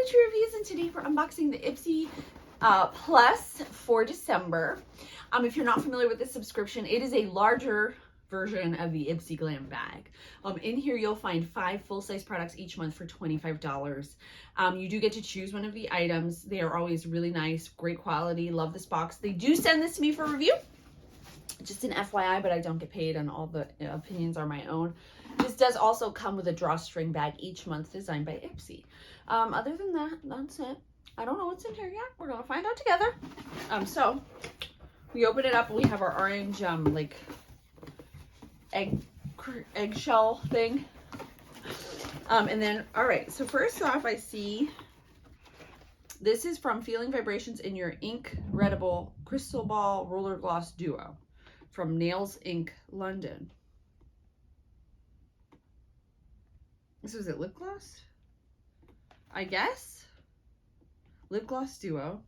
Tree Reviews, and today we're unboxing the Ipsy Plus for December. If you're not familiar with this subscription, it is a larger version of the Ipsy Glam bag. In here you'll find 5 full-size products each month for $25. You do get to choose one of the items. They are always really nice, great quality. Love this box. They do send this to me for review. Just an FYI, but I don't get paid and all the opinions are my own. This does also come with a drawstring bag each month designed by Ipsy. Other than that, that's it. I don't know what's in here yet. We're gonna find out together. So we open it up and we have our orange like eggshell thing. And then, all right, so first off, I see this is from Feeling Vibrations in Your Ink Readable Crystal Ball Roller Gloss Duo from Nails Ink London. This is it, lip gloss? I guess. Lip gloss duo.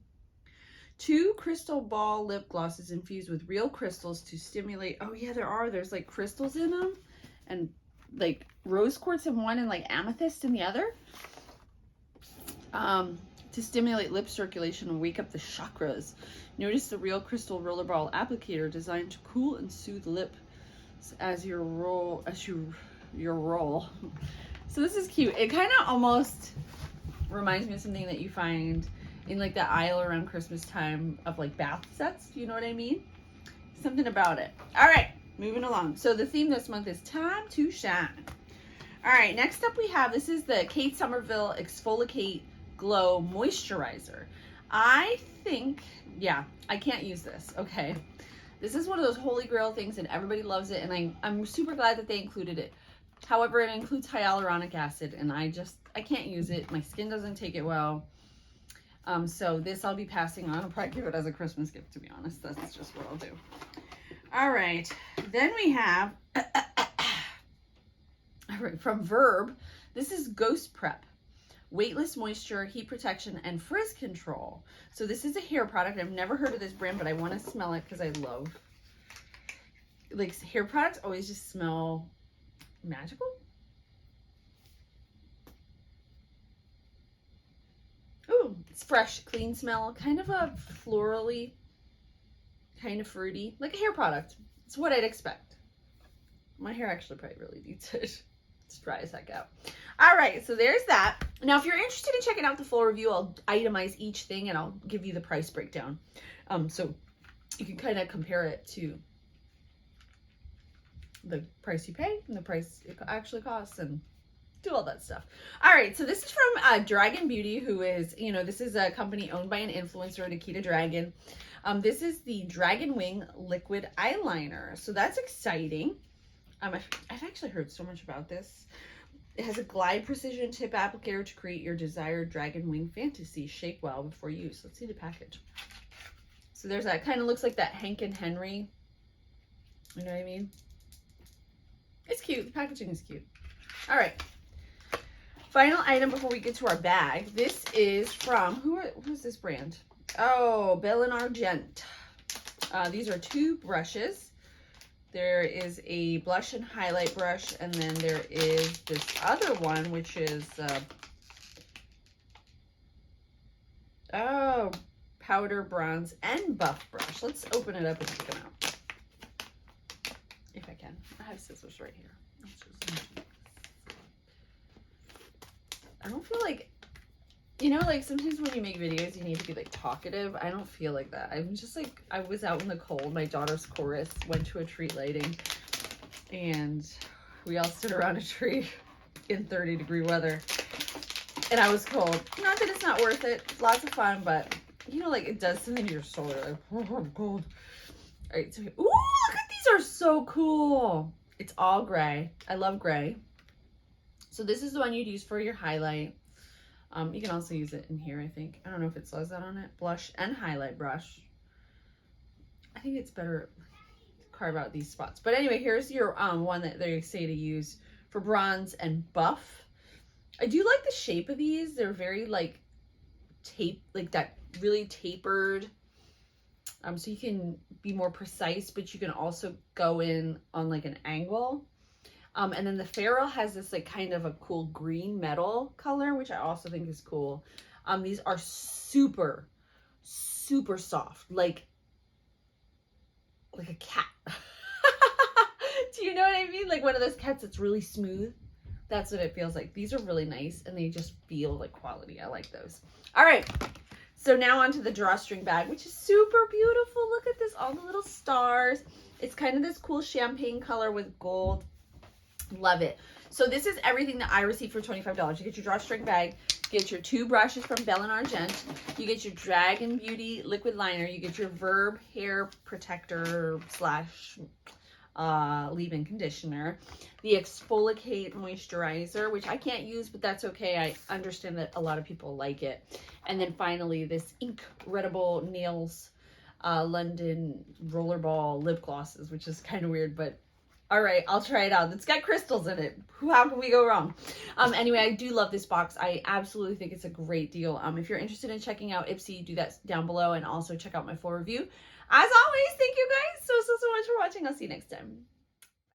2 crystal ball lip glosses infused with real crystals to stimulate. Oh yeah, there's like crystals in them, and like rose quartz in one and like amethyst in the other. To stimulate lip circulation and wake up the chakras. Notice the real crystal rollerball applicator designed to cool and soothe lips as you roll. So this is cute. It kind of almost reminds me of something that you find in like the aisle around Christmas time of like bath sets. Do you know what I mean? Something about it. All right, moving along. So the theme this month is Time to Shine. All right, next up we have, this is the Kate Somerville Exfolikate Glow Moisturizer. I think, yeah, I can't use this, okay? This is one of those holy grail things and everybody loves it, and I'm super glad that they included it. However, it includes hyaluronic acid, and I can't use it. My skin doesn't take it well. So this I'll be passing on. I'll probably give it as a Christmas gift, to be honest. That's just what I'll do. All right. Then we have, all right, from Verb, this is Ghost Prep. Weightless moisture, heat protection, and frizz control. So this is a hair product. I've never heard of this brand, but I want to smell it because I love, like, hair products always just smell magical. Ooh, it's fresh, clean smell, kind of a florally, kind of fruity, like a hair product. It's what I'd expect. My hair actually probably really needs it. It's dry as heck out. All right, so there's that. Now, if you're interested in checking out the full review, I'll itemize each thing and I'll give you the price breakdown. So you can kind of compare it to the price you pay and the price it actually costs and do all that stuff. All right, so this is from Dragon Beauty, who is, you know, this is a company owned by an influencer, Nikita Dragon. This is the Dragon Wing Liquid Eyeliner. So that's exciting. I've actually heard so much about this. It has a glide precision tip applicator to create your desired dragon wing fantasy. Shake well before use. Let's see the package. So there's that, kind of looks like that Hank and Henry. You know what I mean? It's cute. The packaging is cute. All right. Final item before we get to our bag. This is from, who's this brand? Oh, Belle and Argent. These are 2 brushes. There is a blush and highlight brush, and then there is this other one, which is, powder, bronze, and buff brush. Let's open it up and check them out. If I can. I have scissors right here. I don't feel like, you know, like sometimes when you make videos, you need to be like talkative. I don't feel like that. I'm just like, I was out in the cold. My daughter's chorus went to a tree lighting and we all stood around a tree in 30-degree weather. And I was cold. Not that it's not worth it. It's lots of fun, but you know, like it does something to your soul. You're like, oh, I'm cold. All right, so, ooh, look at these, are so cool. It's all gray. I love gray. So this is the one you'd use for your highlight. You can also use it in here, I think. I don't know if it says that on it. Blush and highlight brush. I think it's better to carve out these spots. But anyway, here's your one that they say to use for bronze and buff. I do like the shape of these. They're very like like that really tapered. So you can be more precise, but you can also go in on like an angle. And then the ferrule has this like kind of a cool green metal color, which I also think is cool. These are super, super soft, like a cat. Do you know what I mean? Like one of those cats that's really smooth. That's what it feels like. These are really nice and they just feel like quality. I like those. All right. So now onto the drawstring bag, which is super beautiful. Look at this, all the little stars. It's kind of this cool champagne color with gold. Love it. So this is everything that I received for $25. You get your drawstring bag, you get your 2 brushes from Belle and Argent, you get your Dragon Beauty liquid liner, you get your Verb hair protector slash leave-in conditioner, the Exfolikate moisturizer, which I can't use, but that's okay. I understand that a lot of people like it. And then finally this Incredible Nails London Rollerball lip glosses, which is kind of weird, but all right, I'll try it out. It's got crystals in it. How can we go wrong? Anyway, I do love this box. I absolutely think it's a great deal. If you're interested in checking out Ipsy, do that down below, and also check out my full review. As always, thank you guys so much for watching. I'll see you next time.